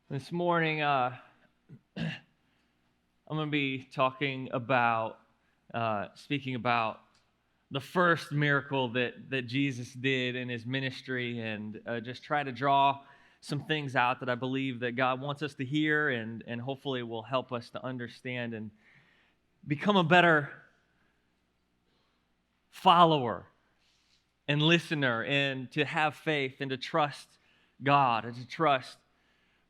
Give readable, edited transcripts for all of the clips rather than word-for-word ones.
This morning, I'm going to be speaking about the first miracle that Jesus did in his ministry, and just try to draw some things out that I believe that God wants us to hear, and hopefully will help us to understand and become a better follower and listener, and to have faith and to trust God and to trust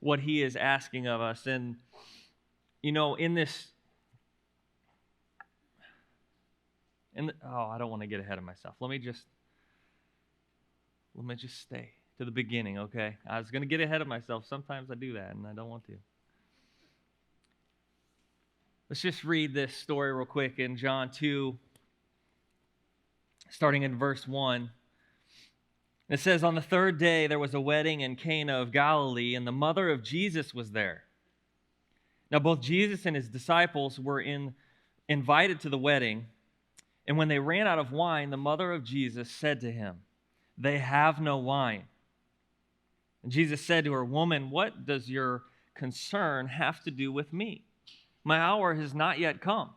what He is asking of us. And in this, I don't want to get ahead of myself. Let me just stay to the beginning, okay? I was going to get ahead of myself. Sometimes I do that, and I don't want to. Let's just read this story real quick in John 2, starting in verse 1. It says, "On the third day there was a wedding in Cana of Galilee, and the mother of Jesus was there. Now both Jesus and his disciples were invited to the wedding, and when they ran out of wine, the mother of Jesus said to him, 'They have no wine.' And Jesus said to her, 'Woman, what does your concern have to do with me? My hour has not yet come.'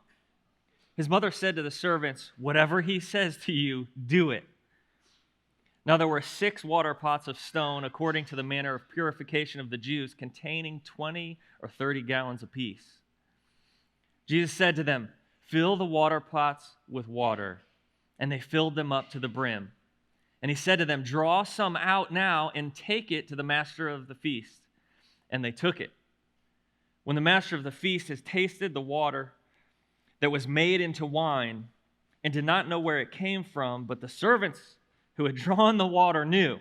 His mother said to the servants, 'Whatever he says to you, do it.' Now there were 6 water pots of stone, according to the manner of purification of the Jews, containing 20 or 30 gallons apiece. Jesus said to them, 'Fill the water pots with water.' And they filled them up to the brim. And he said to them, 'Draw some out now and take it to the master of the feast.' And they took it. When the master of the feast has tasted the water that was made into wine, and did not know where it came from, but the servants who had drawn the water knew,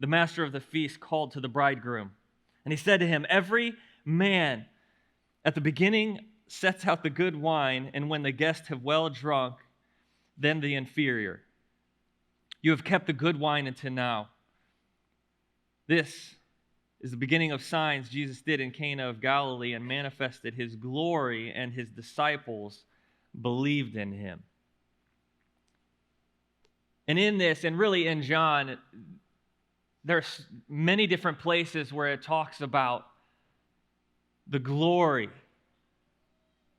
the master of the feast called to the bridegroom. And he said to him, 'Every man at the beginning sets out the good wine, and when the guests have well drunk, then the inferior. You have kept the good wine until now.' This is the beginning of signs Jesus did in Cana of Galilee and manifested his glory, and his disciples believed in him." And in this, and really in John, there's many different places where it talks about the glory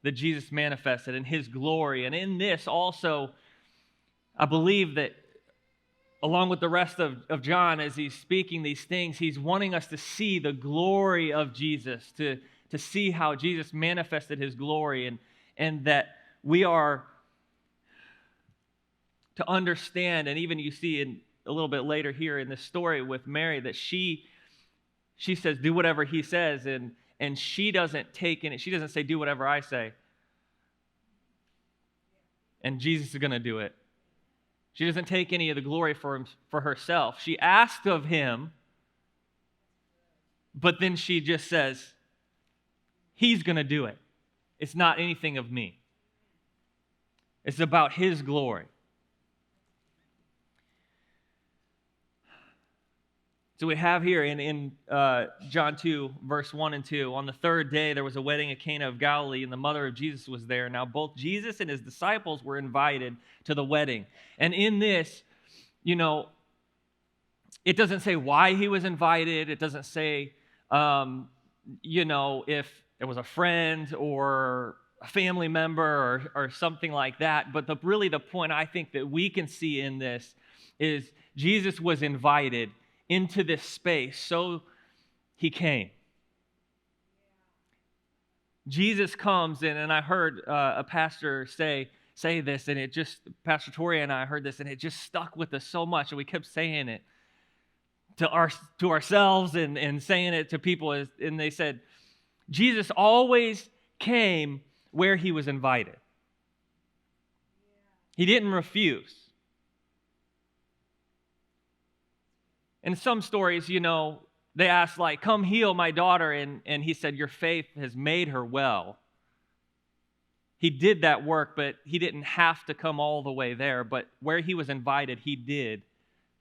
that Jesus manifested and his glory. And in this also, I believe that along with the rest of John, as he's speaking these things, he's wanting us to see the glory of Jesus, to see how Jesus manifested his glory, and that we are to understand. And even you see in a little bit later here in this story with Mary, that she says, "Do whatever he says," and she doesn't take in it. She doesn't say, "Do whatever I say," and Jesus is going to do it. She doesn't take any of the glory for herself. She asked of him, but then she just says, "He's going to do it. It's not anything of me. It's about his glory." So we have here in John 2, verse 1 and 2, "On the third day there was a wedding at Cana of Galilee, and the mother of Jesus was there. Now both Jesus and his disciples were invited to the wedding." And in this, it doesn't say why he was invited. It doesn't say, if it was a friend or a family member or something like that. But really the point I think that we can see in this is Jesus was invited into this space, so he came. Jesus comes in, and I heard a pastor say this, and Pastor Tori and I heard this, and it just stuck with us so much, and we kept saying it to ourselves and saying it to people, and they said, Jesus always came where he was invited. He didn't refuse. In some stories, they asked, like, "Come heal my daughter," and he said, "Your faith has made her well." He did that work, but he didn't have to come all the way there. But where he was invited, he did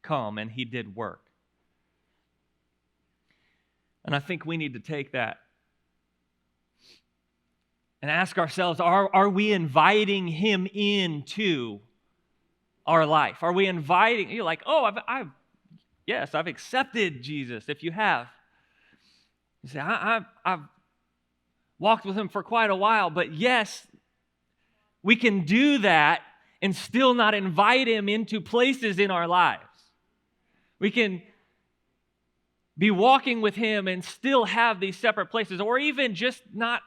come and he did work. And I think we need to take that and ask ourselves, are we inviting him into our life? Are we inviting, you're like, "Oh, I've accepted Jesus," if you have. You say, I've walked with him for quite a while, but yes, we can do that and still not invite him into places in our lives. We can be walking with him and still have these separate places, or even just not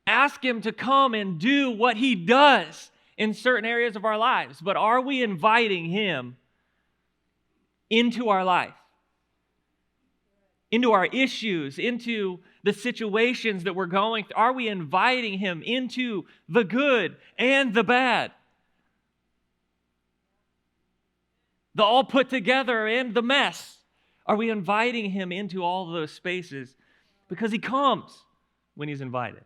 ask him to come and do what he does in certain areas of our lives. But are we inviting him into our life, into our issues, into the situations that we're going through? Are we inviting him into the good and the bad, the all put together and the mess? Are we inviting him into all of those spaces? Because he comes when he's invited.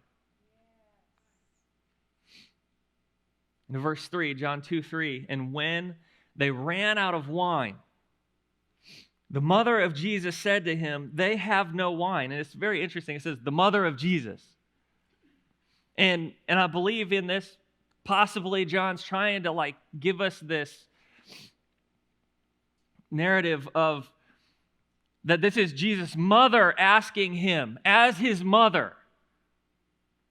In verse 3, John 2:3, and when they ran out of wine, the mother of Jesus said to him, they have no wine. And it's very interesting. It says, the mother of Jesus. And I believe in this, possibly John's trying to give us this narrative of that this is Jesus' mother asking him as his mother.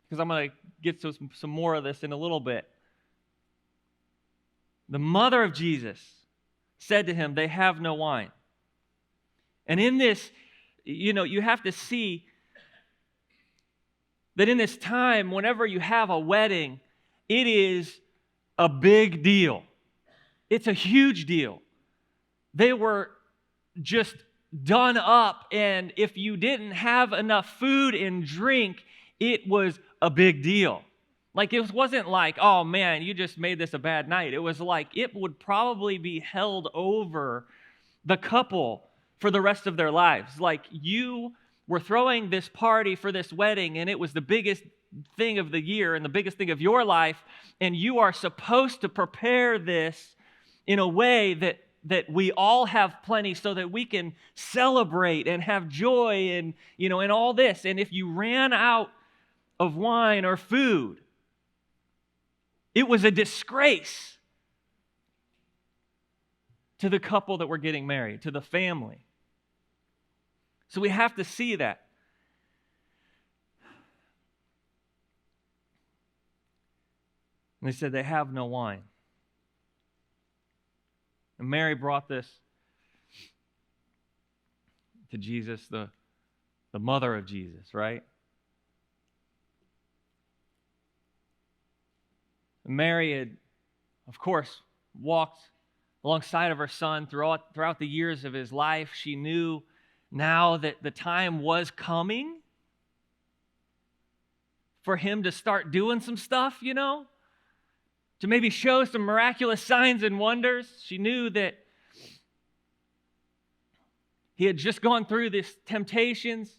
Because I'm going to get to some more of this in a little bit. The mother of Jesus said to him, they have no wine. And in this, you have to see that in this time, whenever you have a wedding, it is a big deal. It's a huge deal. They were just done up, and if you didn't have enough food and drink, it was a big deal. It wasn't like, oh man, you just made this a bad night. It was like it would probably be held over the couple for the rest of their lives. You were throwing this party for this wedding, and it was the biggest thing of the year and the biggest thing of your life, and you are supposed to prepare this in a way that we all have plenty so that we can celebrate and have joy and all this. And if you ran out of wine or food, it was a disgrace to the couple that were getting married, to the family. So we have to see that. And they said they have no wine. And Mary brought this to Jesus, the mother of Jesus, right? And Mary had, of course, walked alongside of her son throughout the years of his life. She knew now that the time was coming for him to start doing some stuff, to maybe show some miraculous signs and wonders. She knew that he had just gone through these temptations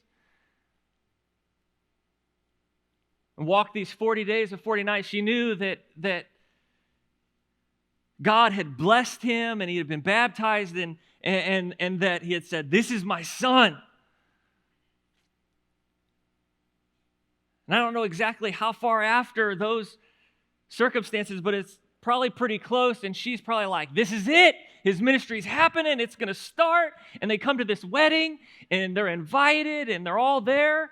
and walked these 40 days and 40 nights. She knew that God had blessed him and he had been baptized and that he had said, this is my son. And I don't know exactly how far after those circumstances, but it's probably pretty close, and she's probably like, this is it. His ministry's happening. It's going to start. And they come to this wedding, and they're invited, and they're all there,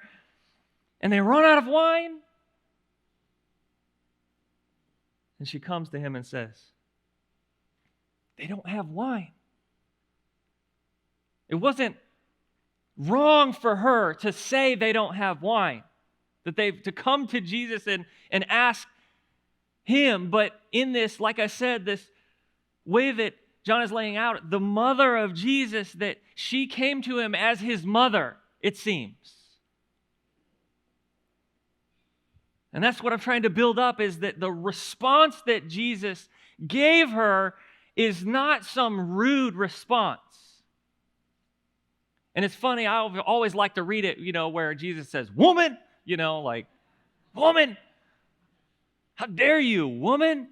and they run out of wine. And she comes to him and says, they don't have wine. It wasn't wrong for her to say they don't have wine, to come to Jesus and ask him, but in this, like I said, this way that John is laying out, the mother of Jesus, that she came to him as his mother, it seems. And that's what I'm trying to build up, is that the response that Jesus gave her is not some rude response. And it's funny, I always like to read it, where Jesus says, woman, woman, how dare you, woman,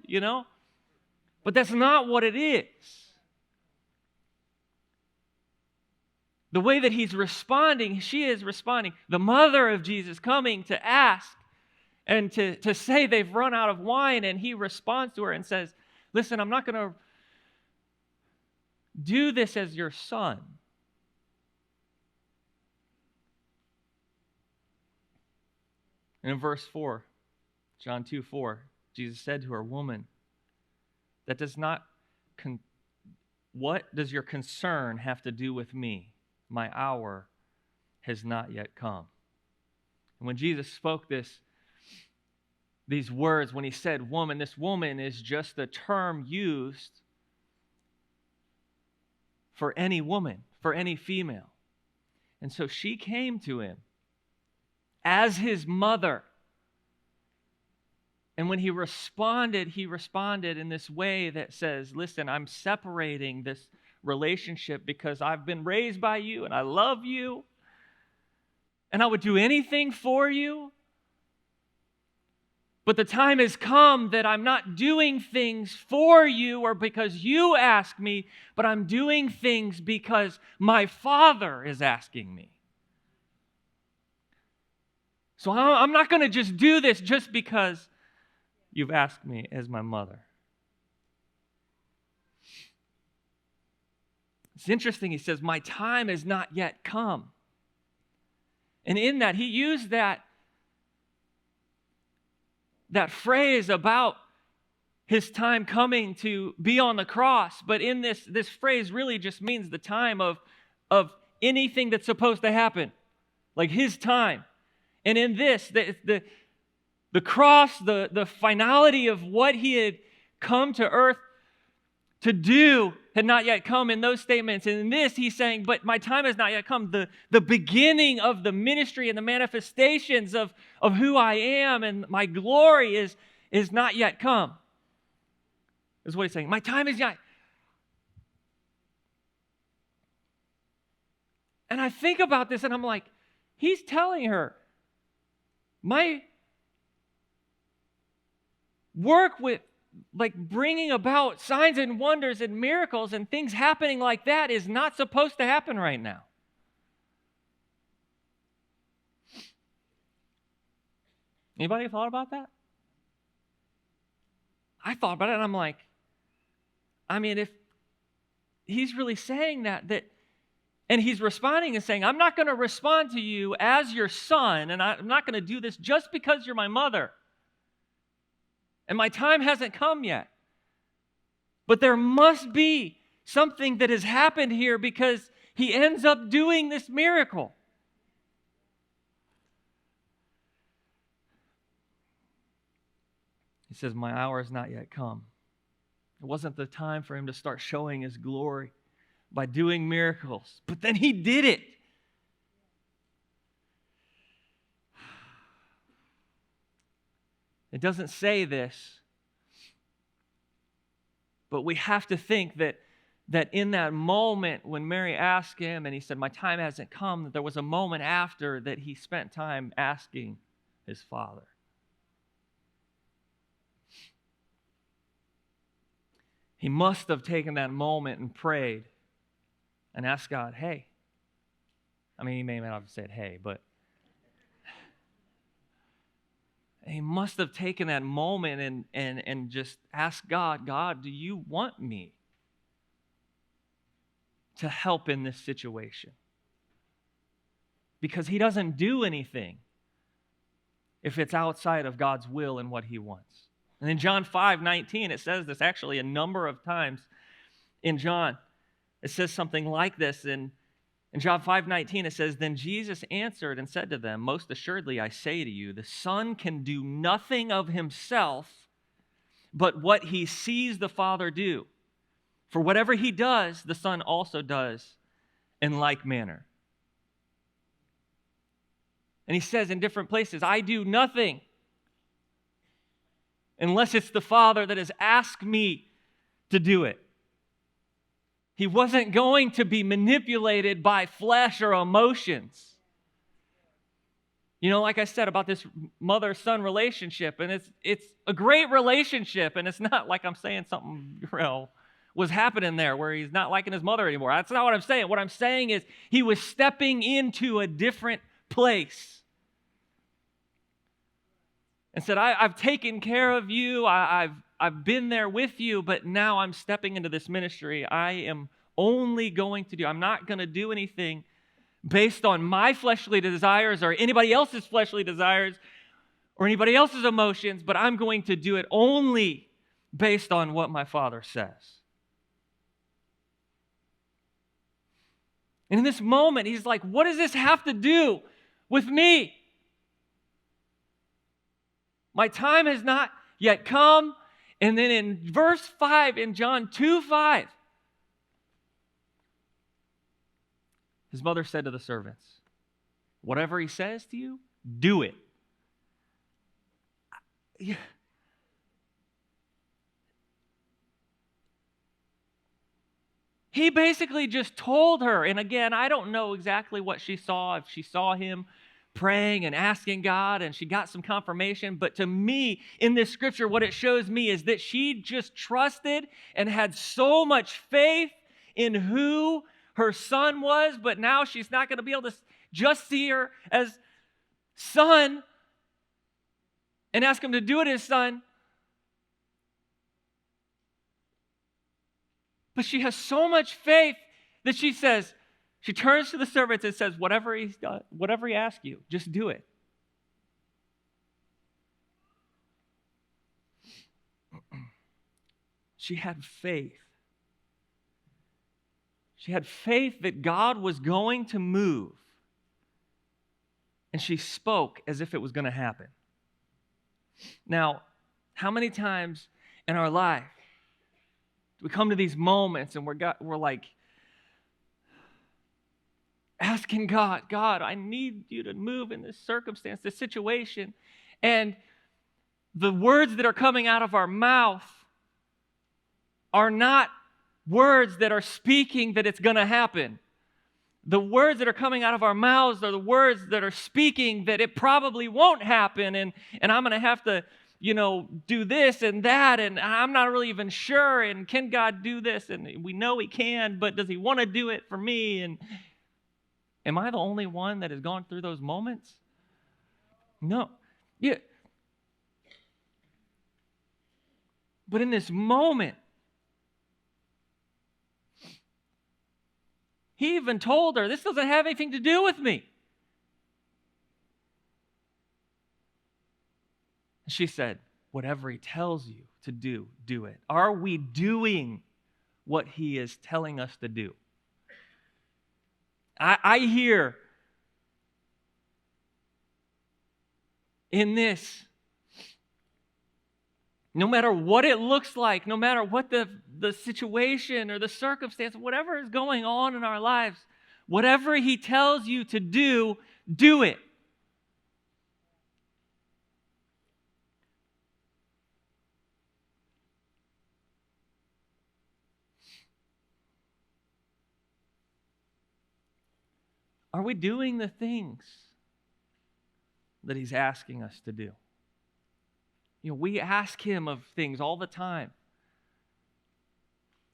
But that's not what it is. The way that he's responding, she is responding. The mother of Jesus coming to ask and to say they've run out of wine, and he responds to her and says, listen, I'm not going to do this as your son. And in verse 4, John 2:4, Jesus said to her, "Woman, that does not what does your concern have to do with me? My hour has not yet come." And when Jesus spoke these words, when he said woman, this woman is just a term used for any woman, for any female. And so she came to him as his mother. And when he responded in this way that says, listen, I'm separating this relationship because I've been raised by you and I love you and I would do anything for you. But the time has come that I'm not doing things for you or because you ask me, but I'm doing things because my Father is asking me. So I'm not going to just do this just because you've asked me as my mother. It's interesting, he says, my time has not yet come. And in that, he used that phrase about his time coming to be on the cross. But in this phrase really just means the time of anything that's supposed to happen, like his time. And in this, the cross, the finality of what he had come to earth to do had not yet come in those statements. And in this, he's saying, but my time has not yet come. The beginning of the ministry and the manifestations of who I am and my glory is not yet come. Is what he's saying. My time is yet. And I think about this and I'm like, he's telling her, my work with like bringing about signs and wonders and miracles and things happening like that is not supposed to happen right now. Anybody thought about that? I thought about it and I'm like, I mean, if he's really saying that and he's responding and saying, I'm not going to respond to you as your son, and I'm not going to do this just because you're my mother. And my time hasn't come yet. But there must be something that has happened here because he ends up doing this miracle. He says, my hour has not yet come. It wasn't the time for him to start showing his glory by doing miracles. But then he did it. It doesn't say this, but we have to think that in that moment when Mary asked him and he said, my time hasn't come, that there was a moment after that he spent time asking his Father. He must have taken that moment and prayed and asked God, hey. I mean, he may not have said hey, but he must have taken that moment and just asked God, God, do you want me to help in this situation? Because he doesn't do anything if it's outside of God's will and what he wants. And in John 5:19, it says this actually a number of times in John. It says something like this. In John 5:19, it says, then Jesus answered and said to them, most assuredly I say to you, the Son can do nothing of himself but what he sees the Father do. For whatever he does, the Son also does in like manner. And he says in different places, I do nothing unless it's the Father that has asked me to do it. He wasn't going to be manipulated by flesh or emotions. You know, like I said about this mother-son relationship, and it's a great relationship, and it's not like I'm saying something was happening there where he's not liking his mother anymore. That's not what I'm saying. What I'm saying is he was stepping into a different place and said, I've taken care of you, I've been there with you, but now I'm stepping into this ministry. I am only going to I'm not going to do anything based on my fleshly desires or anybody else's fleshly desires, or anybody else's emotions, but I'm going to do it only based on what my Father says. And in this moment, he's like, what does this have to do with me? My time has not yet come. And then in verse 5, in John 2:5, his mother said to the servants, whatever he says to you, do it. Yeah. He basically just told her, and again, I don't know exactly what she saw, if she saw him praying and asking God and she got some confirmation, but to me, in this scripture, what it shows me is that she just trusted and had so much faith in who her son was, but now she's not going to be able to just see her as son and ask him to do it as son. But she has so much faith that she turns to the servants and says, whatever he asks you, just do it. She had faith. She had faith that God was going to move. And she spoke as if it was going to happen. Now, how many times in our life we come to these moments and we're like asking God, I need you to move in this circumstance, this situation. And the words that are coming out of our mouth are not words that are speaking that it's going to happen. The words that are coming out of our mouths are the words that are speaking that it probably won't happen, and I'm going to have to do this and that, and I'm not really even sure, and can God do this? And we know he can, but does he want to do it for me? And am I the only one that has gone through those moments? No. Yeah. But in this moment, he even told her, this doesn't have anything to do with me. She said, whatever he tells you to do, do it. Are we doing what he is telling us to do? I hear in this, no matter what it looks like, no matter what the situation or the circumstance, whatever is going on in our lives, whatever he tells you to do, do it. Are we doing the things that he's asking us to do? We ask him of things all the time.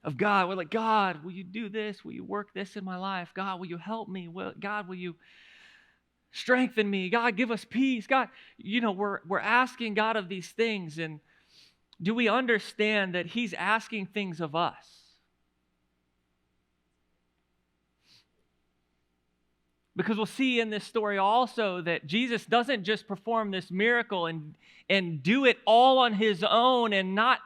Of God, we're like, God, will you do this? Will you work this in my life? God, will you help me? God, will you strengthen me? God, give us peace. God, we're asking God of these things, and do we understand that he's asking things of us? Because we'll see in this story also that Jesus doesn't just perform this miracle and do it all on his own and not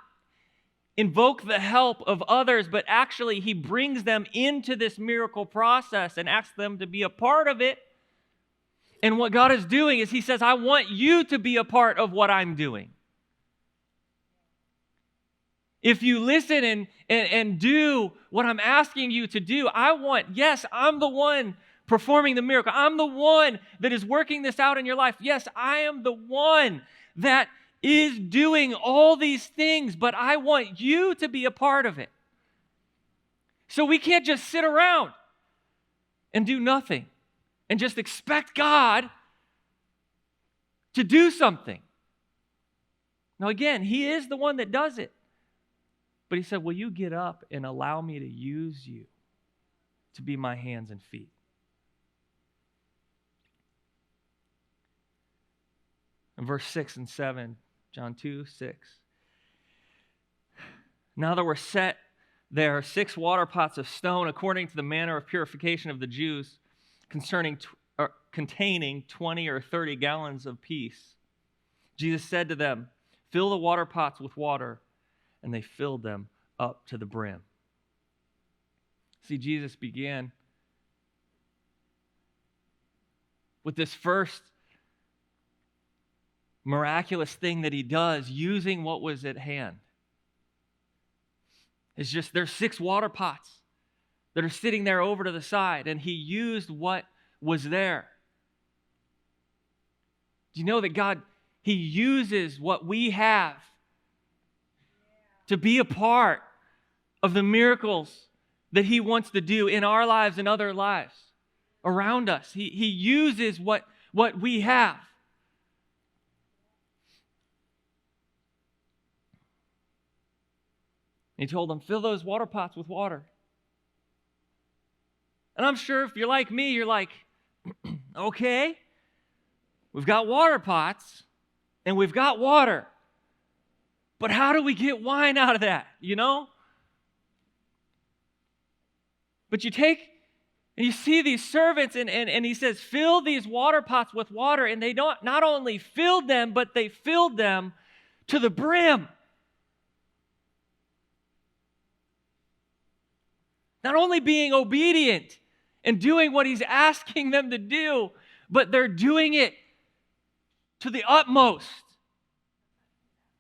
invoke the help of others, but actually he brings them into this miracle process and asks them to be a part of it. And what God is doing is he says, I want you to be a part of what I'm doing. If you listen and do what I'm asking you to do, I'm the one performing the miracle. I'm the one that is working this out in your life. Yes, I am the one that is doing all these things, but I want you to be a part of it. So we can't just sit around and do nothing and just expect God to do something. Now again, he is the one that does it. But he said, will you get up and allow me to use you to be my hands and feet? In verse 6 and 7, John 2:6. Now there were set there 6 water pots of stone according to the manner of purification of the Jews, containing 20 or 30 gallons of peace. Jesus said to them, "Fill the water pots with water," and they filled them up to the brim. See, Jesus began with this first miraculous thing that he does using what was at hand. It's just there's 6 water pots that are sitting there over to the side, and he used what was there. Do you know that God, he uses what we have to be a part of the miracles that he wants to do in our lives and other lives around us? He uses what we have. He told them, fill those water pots with water. And I'm sure if you're like me, you're like, okay, we've got water pots and we've got water. But how do we get wine out of that, you know? But you take and you see these servants and he says, fill these water pots with water. And they not only filled them, but they filled them to the brim. Not only being obedient and doing what he's asking them to do, but they're doing it to the utmost,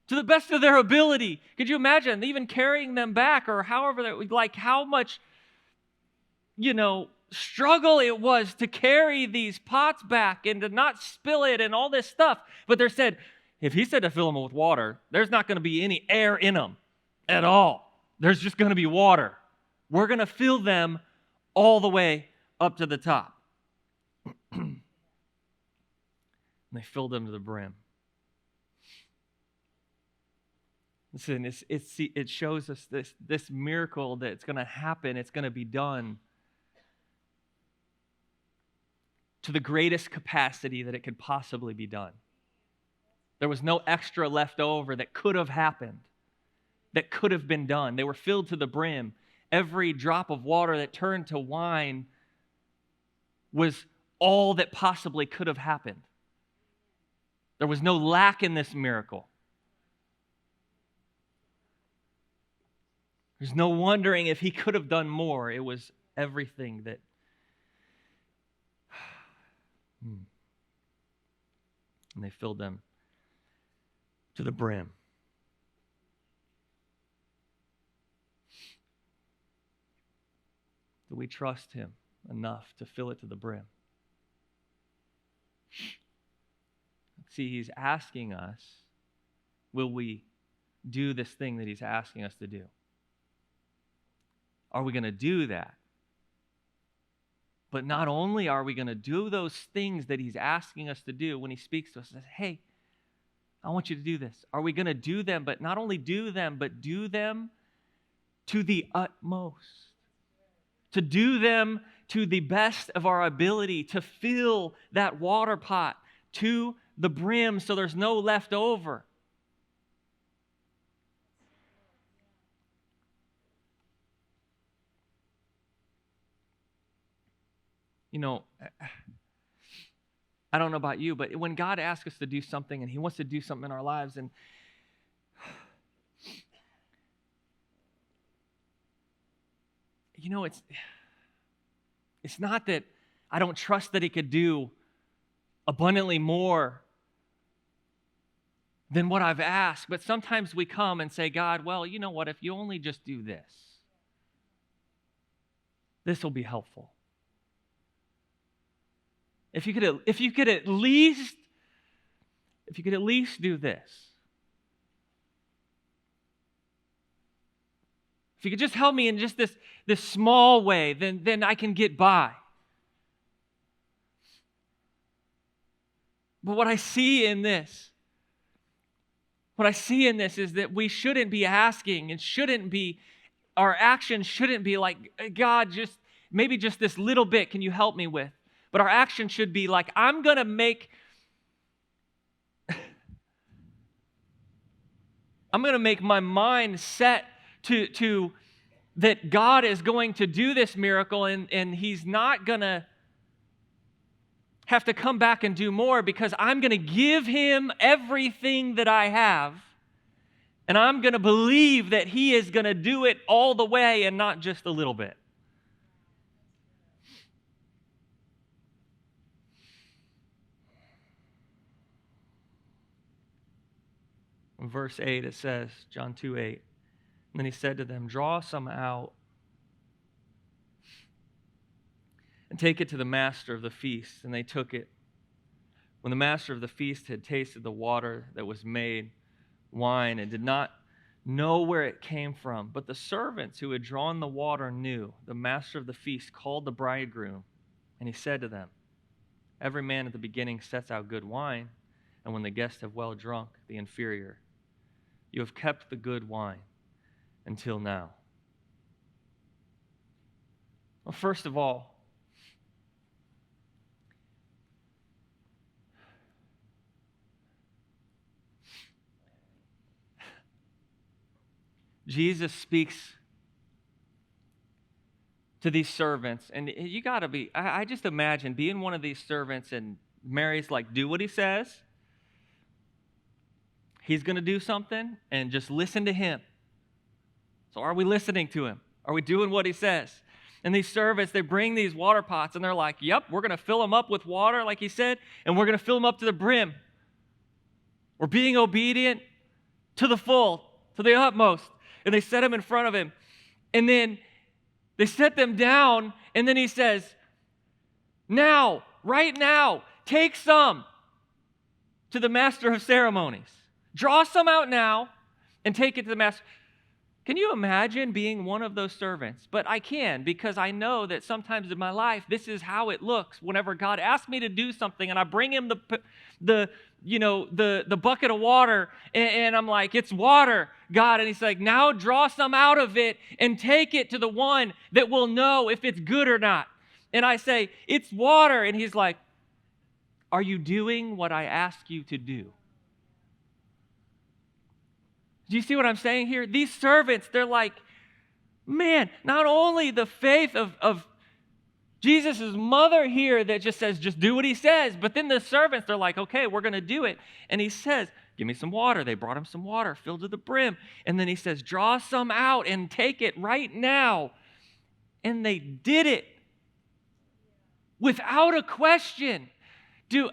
to the best of their ability. Could you imagine even carrying them back, or however, like how much, struggle it was to carry these pots back and to not spill it and all this stuff. But they said, if he said to fill them with water, there's not going to be any air in them at all. There's just going to be water. We're going to fill them all the way up to the top. And they filled them to the brim. Listen, it shows us this miracle that's going to happen. It's going to be done to the greatest capacity that it could possibly be done. There was no extra left over that could have happened, that could have been done. They were filled to the brim. Every drop of water that turned to wine was all that possibly could have happened. There was no lack in this miracle. There's no wondering if he could have done more. It was everything that... And they filled them to the brim. Do we trust him enough to fill it to the brim? See, he's asking us, will we do this thing that he's asking us to do? Are we going to do that? But not only are we going to do those things that he's asking us to do when he speaks to us, says, hey, I want you to do this. Are we going to do them, but not only do them, but do them to the utmost? To do them to the best of our ability, to fill that water pot to the brim so there's no left over. I don't know about you, but when God asks us to do something and he wants to do something in our lives, and it's not that I don't trust that he could do abundantly more than what I've asked, but sometimes we come and say, God, well, you know what, if you only just do this, this will be helpful. If you could at least do this. If you could just help me in just this small way, then I can get by. But what I see in this is that we shouldn't be asking, and our actions shouldn't be like, God, maybe just this little bit can you help me with? But our action should be like, I'm going to make my mind set to that God is going to do this miracle, and he's not going to have to come back and do more because I'm going to give him everything that I have, and I'm going to believe that he is going to do it all the way and not just a little bit. In verse 8 it says, John 2:8, and then he said to them, draw some out and take it to the master of the feast. And they took it. When the master of the feast had tasted the water that was made wine and did not know where it came from, but the servants who had drawn the water knew, the master of the feast called the bridegroom, and he said to them, every man at the beginning sets out good wine, and when the guests have well drunk, the inferior. You have kept the good wine until now. Well, first of all, Jesus speaks to these servants, and you got to be, I just imagine being one of these servants, and Mary's like, do what he says. He's going to do something, and just listen to him. So are we listening to him? Are we doing what he says? And these servants, they bring these water pots, and they're like, yep, we're going to fill them up with water, like he said, and we're going to fill them up to the brim. We're being obedient to the full, to the utmost. And they set them in front of him. And then they set them down, and then he says, now, right now, take some to the master of ceremonies. Draw some out now and take it to the master. Can you imagine being one of those servants? But I can, because I know that sometimes in my life, this is how it looks whenever God asks me to do something and I bring him the bucket of water, and I'm like, it's water, God. And he's like, now draw some out of it and take it to the one that will know if it's good or not. And I say, it's water. And he's like, are you doing what I ask you to do? Do you see what I'm saying here? These servants, they're like, man, not only the faith of Jesus' mother here that just says, just do what he says, but then the servants, they're like, okay, we're going to do it. And he says, give me some water. They brought him some water filled to the brim. And then he says, draw some out and take it right now. And they did it without a question.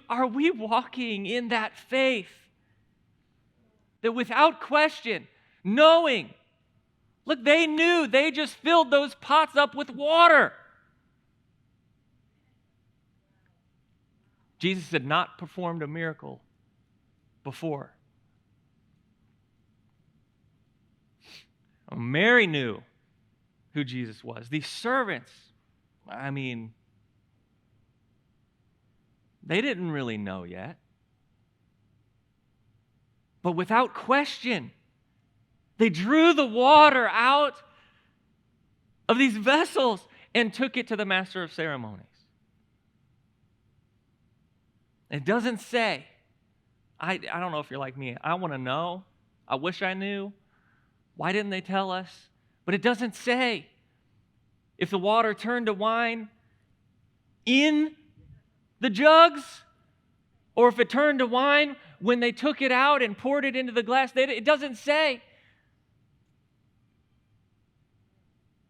Are we walking in that faith? That without question, knowing, look, they knew, they just filled those pots up with water. Jesus had not performed a miracle before. Mary knew who Jesus was. These servants, I mean, they didn't really know yet. But without question, they drew the water out of these vessels and took it to the master of ceremonies. It doesn't say, I don't know if you're like me, I want to know. I wish I knew. Why didn't they tell us? But it doesn't say if the water turned to wine in the jugs or if it turned to wine when they took it out and poured it into the glass. It doesn't say.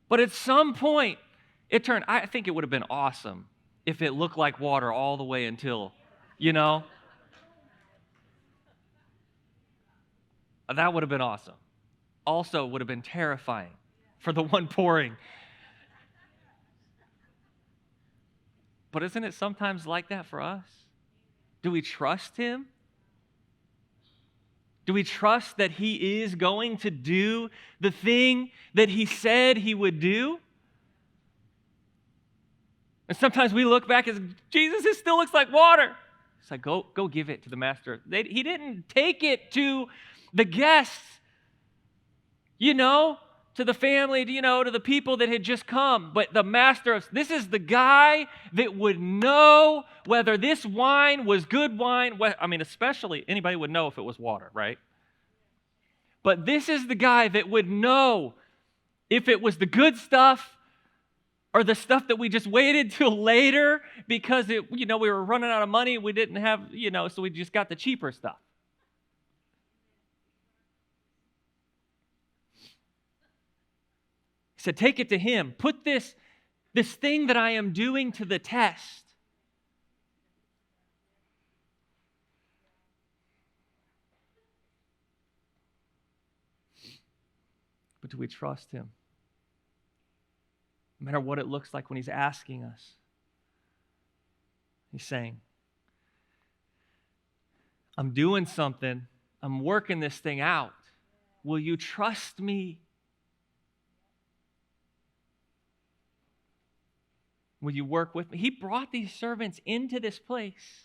But at some point, it turned. I think it would have been awesome if it looked like water all the way until, that would have been awesome. Also would have been terrifying for the one pouring. But isn't it sometimes like that for us? Do we trust him? Do we trust that he is going to do the thing that he said he would do? And sometimes we look back as, Jesus, it still looks like water. It's like, go give it to the master. He didn't take it to the guests, to the family, to the people that had just come. But the master, this is the guy that would know whether this wine was good wine. I mean, especially anybody would know if it was water, right? But this is the guy that would know if it was the good stuff Or the stuff that we just waited till later because we were running out of money, we didn't have, so we just got the cheaper stuff. He said, take it to him. Put this thing that I am doing to the test. But do we trust him? No matter what it looks like when he's asking us. He's saying, I'm doing something. I'm working this thing out. Will you trust me? Will you work with me? He brought these servants into this place,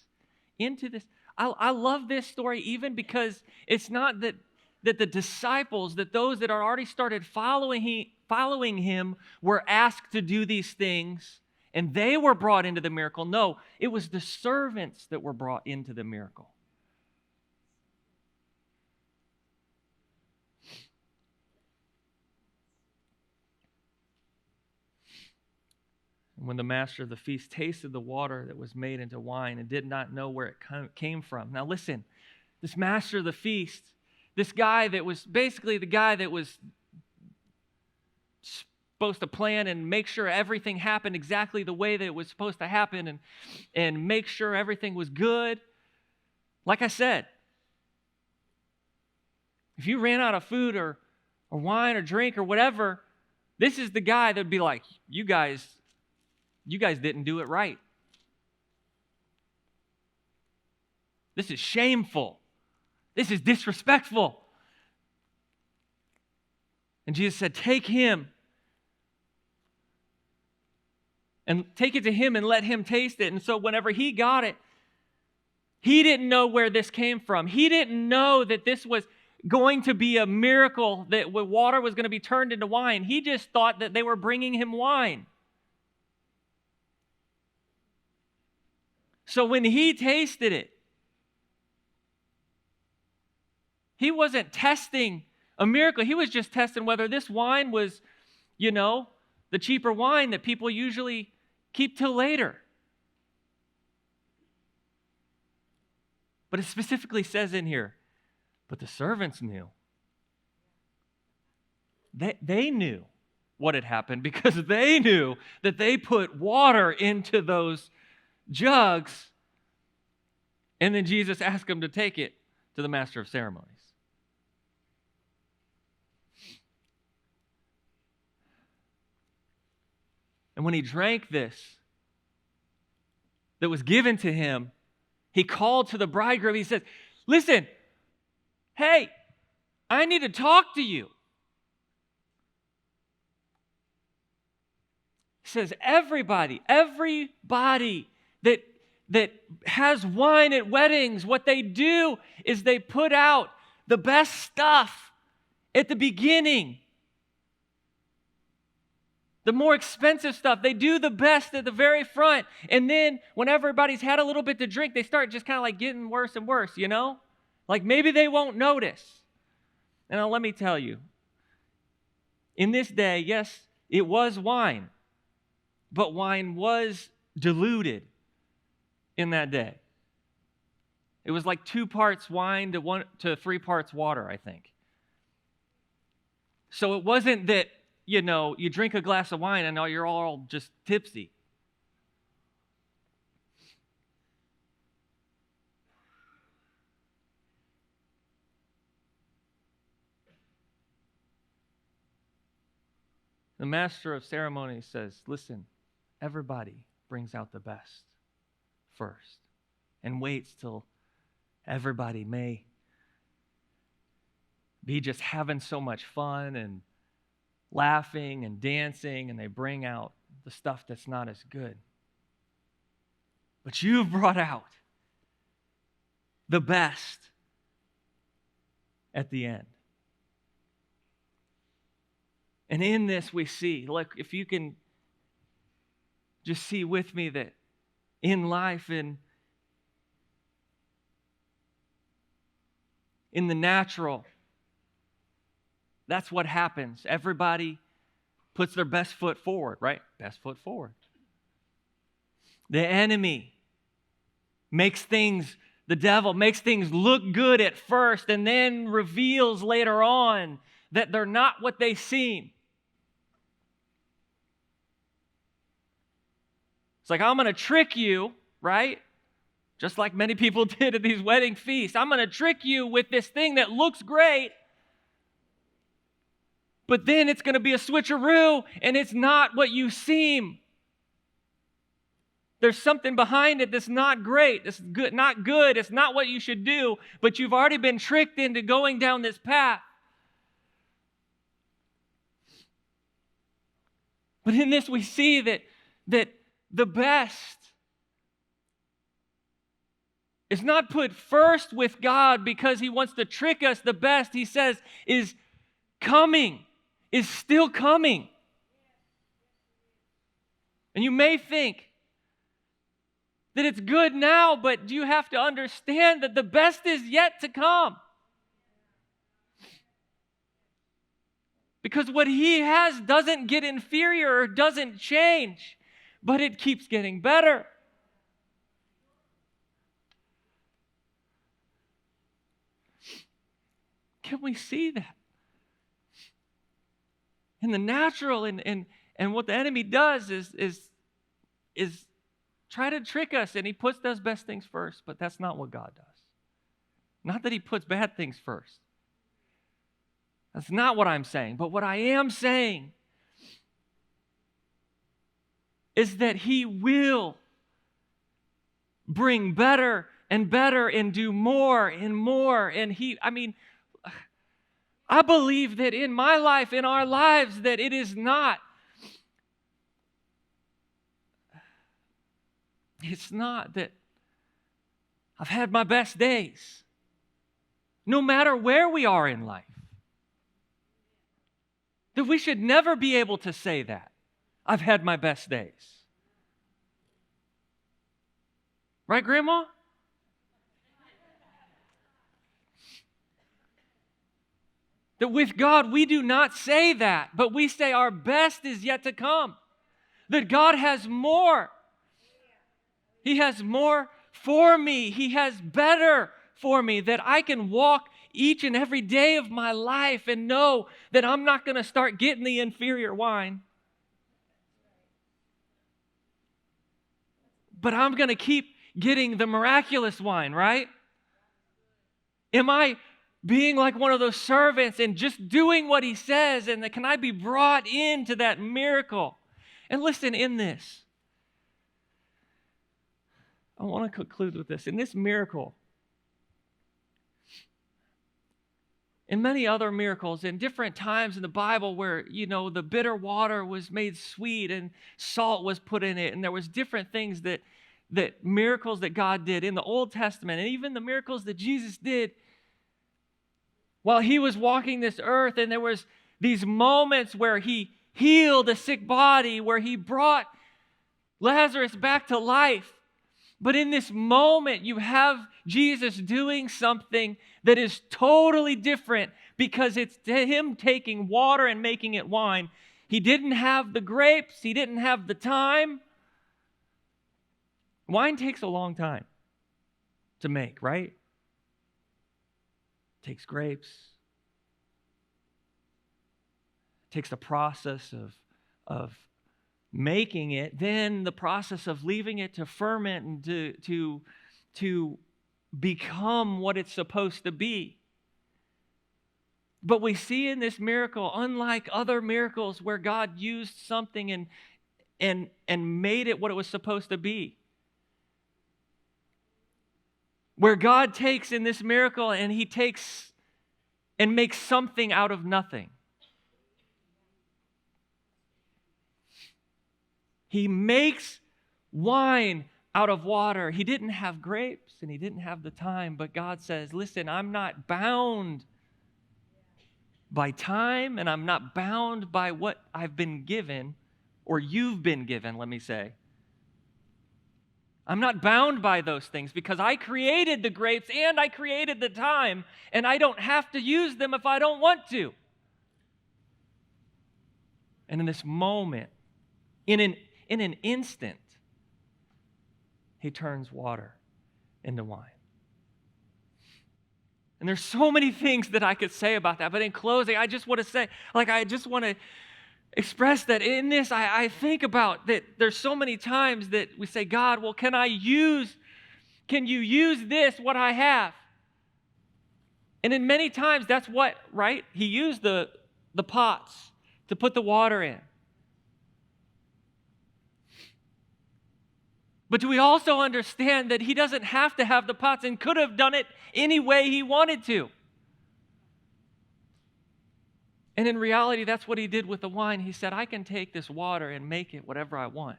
into this. I love this story even because it's not that the disciples, that those that are already started following him were asked to do these things and they were brought into the miracle. No, it was the servants that were brought into the miracle. And when the master of the feast tasted the water that was made into wine and did not know where it came from. Now listen, this master of the feast, this guy that was basically the guy that was supposed to plan and make sure everything happened exactly the way that it was supposed to happen and make sure everything was good. Like I said, if you ran out of food or wine or drink or whatever, this is the guy that would be like, you guys didn't do it right. This is shameful. This is disrespectful. And Jesus said, take him and take it to him and let him taste it. And so whenever he got it, he didn't know where this came from. He didn't know that this was going to be a miracle, that water was going to be turned into wine. He just thought that they were bringing him wine. So when he tasted it, he wasn't testing a miracle. He was just testing whether this wine was, the cheaper wine that people usually keep till later. But it specifically says in here, but the servants knew. They knew what had happened because they knew that they put water into those jugs, and then Jesus asked them to take it to the master of ceremonies. And when he drank this that was given to him, he called to the bridegroom. He said, listen, hey, I need to talk to you. He says, everybody that has wine at weddings, what they do is they put out the best stuff at the beginning. The more expensive stuff, they do the best at the very front. And then when everybody's had a little bit to drink, they start just kind of like getting worse and worse, Like maybe they won't notice. And now let me tell you, in this day, yes, it was wine, but wine was diluted in that day. It was like 2 parts wine to 3 parts water, I think. So it wasn't that, you drink a glass of wine and now you're all just tipsy. The master of ceremonies says, listen, everybody brings out the best first and waits till everybody may be just having so much fun and laughing and dancing, and they bring out the stuff that's not as good. But you've brought out the best at the end. And in this we see, look, if you can just see with me that in life and in the natural, that's what happens. Everybody puts their best foot forward, right? Best foot forward. The enemy the devil makes things look good at first and then reveals later on that they're not what they seem. It's like, I'm going to trick you, right? Just like many people did at these wedding feasts. I'm going to trick you with this thing that looks great, but then it's going to be a switcheroo, and it's not what you seem. There's something behind it that's not great. It's good, not good. It's not what you should do, but you've already been tricked into going down this path. But in this we see that the best is not put first with God because he wants to trick us. The best, he says, is coming, is still coming. And you may think that it's good now, but you have to understand that the best is yet to come. Because what he has doesn't get inferior or doesn't change, but it keeps getting better. Can we see that? In the natural, and what the enemy does is try to trick us, and he puts those best things first, but that's not what God does. Not that he puts bad things first. That's not what I'm saying. But what I am saying is that he will bring better and better and do more and more. And I believe that in my life, in our lives, that it is not. It's not that I've had my best days, no matter where we are in life. That we should never be able to say that. I've had my best days. Right, Grandma? That with God, we do not say that, but we say our best is yet to come. That God has more. He has more for me. He has better for me, that I can walk each and every day of my life and know that I'm not going to start getting the inferior wine, but I'm going to keep getting the miraculous wine, right? Am I being like one of those servants and just doing what he says, and can I be brought into that miracle? And listen, in this, I want to conclude with this. In this miracle, in many other miracles, in different times in the Bible where, the bitter water was made sweet and salt was put in it, and there was different things that miracles that God did in the Old Testament, and even the miracles that Jesus did while he was walking this earth, and there was these moments where he healed a sick body, where he brought Lazarus back to life. But in this moment, you have Jesus doing something that is totally different, because it's him taking water and making it wine. He didn't have the grapes. He didn't have the time. Wine takes a long time to make, right? It takes grapes. It takes the process of making it, then the process of leaving it to ferment and to become what it's supposed to be. But we see in this miracle, unlike other miracles where God used something and made it what it was supposed to be, where God takes in this miracle and he takes and makes something out of nothing. He makes wine out of water. He didn't have grapes and he didn't have the time, but God says, listen, I'm not bound by time, and I'm not bound by what I've been given, or you've been given, let me say. I'm not bound by those things because I created the grapes and I created the time, and I don't have to use them if I don't want to. And in this moment, in an instant, he turns water into wine. And there's so many things that I could say about that. But in closing, I just want to say, I just want to express that in this, I think about that there's so many times that we say, God, well, can you use this, what I have? And in many times, that's what, right? He used the pots to put the water in. But do we also understand that he doesn't have to have the pots and could have done it any way he wanted to? And in reality, that's what he did with the wine. He said, I can take this water and make it whatever I want.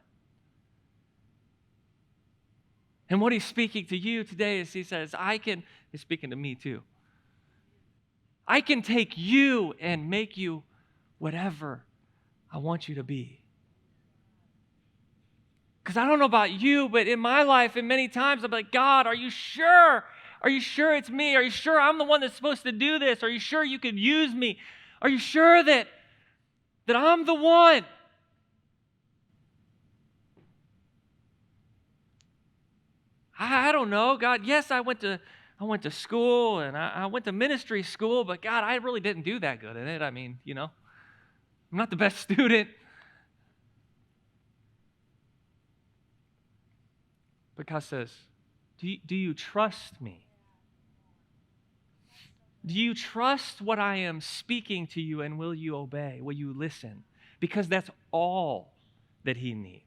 And what he's speaking to you today is he says, he's speaking to me too. I can take you and make you whatever I want you to be. Because I don't know about you, but in my life, and many times, I'm like, God, are you sure? Are you sure it's me? Are you sure I'm the one that's supposed to do this? Are you sure you could use me? Are you sure that I'm the one? I don't know, God. Yes, I went to school and I went to ministry school, but God, I really didn't do that good in it. I mean, I'm not the best student. But God says, do you trust me? Do you trust what I am speaking to you, and will you obey? Will you listen? Because that's all that he needs.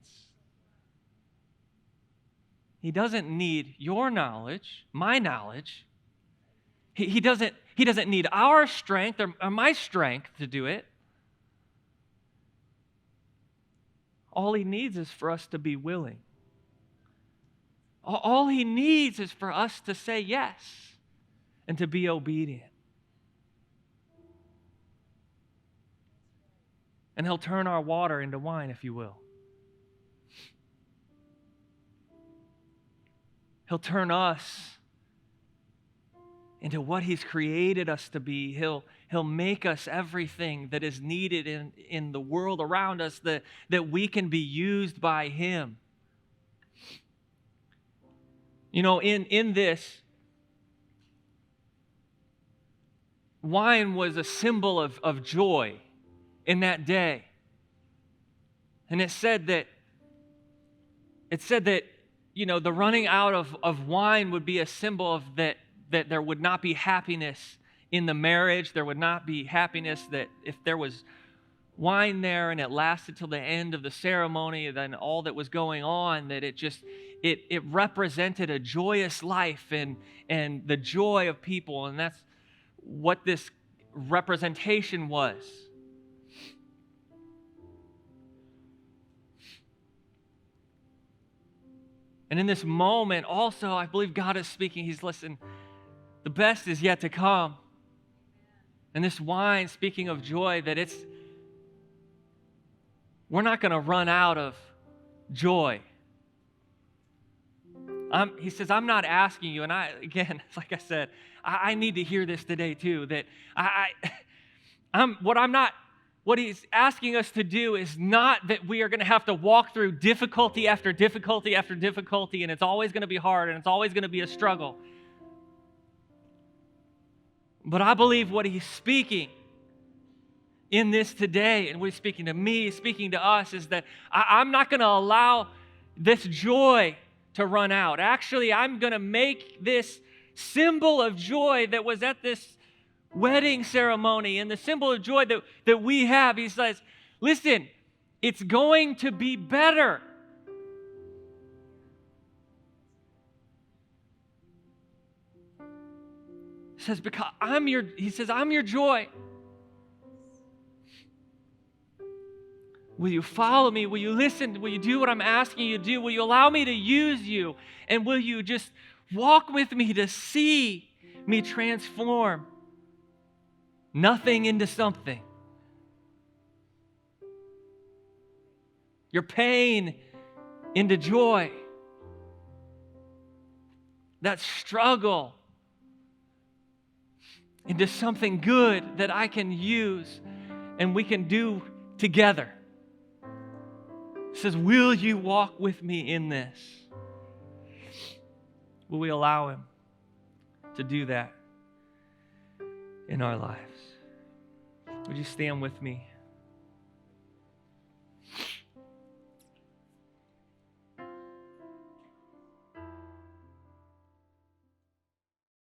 He doesn't need your knowledge, my knowledge. He doesn't need our strength or my strength to do it. All he needs is for us to be willing. All he needs is for us to say yes and to be obedient. And he'll turn our water into wine, if you will. He'll turn us into what he's created us to be. He'll make us everything that is needed in the world around us that we can be used by him. In this, wine was a symbol of joy in that day. And it said that the running out of wine would be a symbol of that there would not be happiness in the marriage. There would not be happiness, that if there was wine there and it lasted till the end of the ceremony, then all that was going on, that it represented a joyous life and the joy of people. And that's what this representation was. And in this moment, also, I believe God is speaking. He's listening. The best is yet to come. And this wine, speaking of joy, that we're not going to run out of joy. He says, I'm not asking you, and again, like I said, I need to hear this today too, that what he's asking us to do is not that we are going to have to walk through difficulty after difficulty after difficulty, and it's always going to be hard, and it's always going to be a struggle. But I believe what he's speaking in this today, and what he's speaking to me, speaking to us, is that I'm not going to allow this joy to run out. Actually, I'm going to make this symbol of joy that was at this wedding ceremony and the symbol of joy that we have. He says, listen, it's going to be better. He says, because I'm your joy. Will you follow me? Will you listen? Will you do what I'm asking you to do? Will you allow me to use you? And will you just walk with me to see me transform nothing into something? Your pain into joy. That struggle into something good that I can use and we can do together. He says, will you walk with me in this? Will we allow him to do that in our lives? Would you stand with me?